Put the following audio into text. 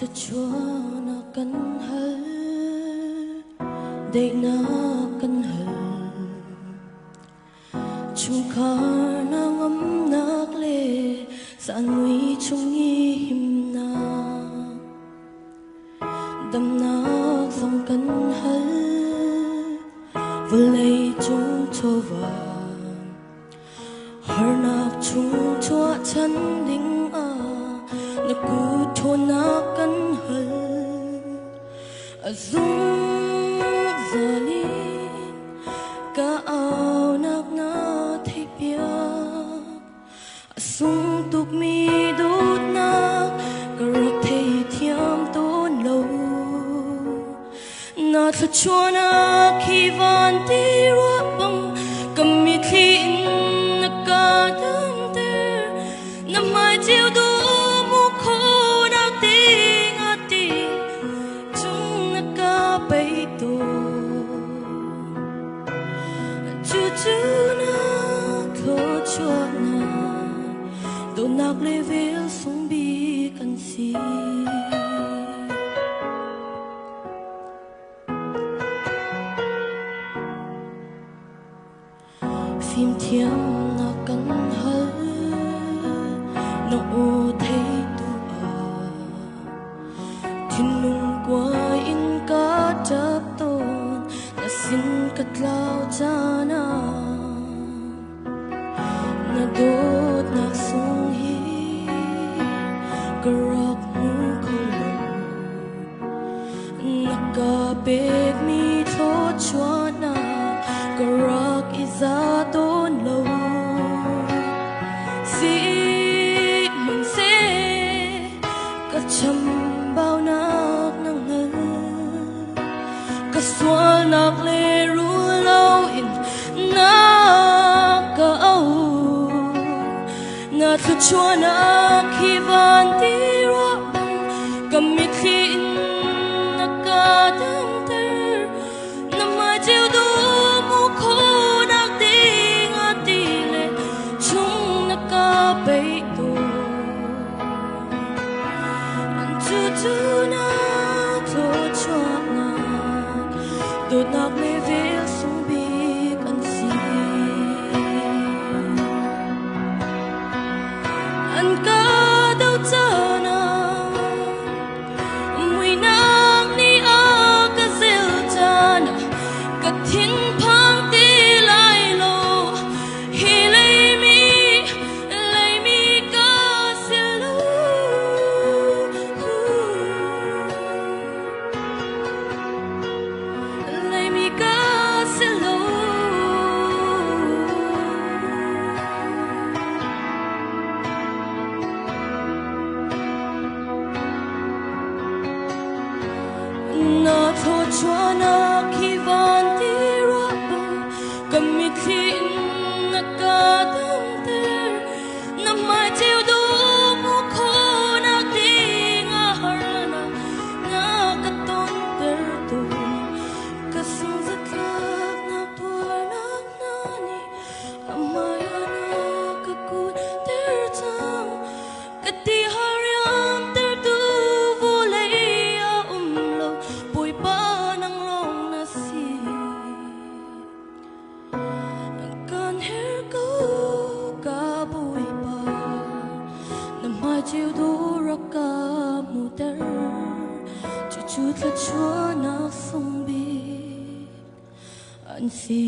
thật chúa na căn hal để na căn hal chung khar na ngắm nak le san nguy chung nghi him na đâm nak dòng căn hal vừa lấy chung cho vàng har nak chung cho chân đinh à na cứ thôn na căn hal azung zali ka ao nak na thấy bia sung tục mi đốt nak ka rắc thấy thiam tôn lâu na thật chua na khi van ti ruộng bông cầm mi khi na ka đam ter na mai chiều du mu khô na ti nga ti chung na ka bay tu chu chu na thô chua na do nak le vel sung bi kan si phim thiam na căn hal na ô thấy tu à thiên lung qua in cá chấp tôn na xin cất lao cha na đốt na sung hi karak mu kolo na ka beg mi thot chua na karak iza tôn lâu si mình sẽ cả chăm bao nak nang ngân cả xóa nak lê ru lâu in na cả âu na thu chua na khi van ti ro bang cầm mi khi na cả đam ter na mai chiều du mu khô na ti nga ti le chung na ka bay tu chu chu na tho chua na do nak le ve sung bi kan si an ka dau cha na mui nang ni a ka zel cha na ka thin phang ti lai lo hi lei mi ka sil lo lei mi ka sil lo na tho chua na khi van ti ro bang cầm mi khi na ka đam ter na mai chiều du mu khô na ti nga har na ka ton ter tu ka sung za ka na tua na ni amaya na ka ku ter chang ka ti har yam ter tu vu lei a lo poi pa nang long na si kan her ko ka bui pa na mai chiều du ra ka mu ter chu chu thật chua na sung bi an si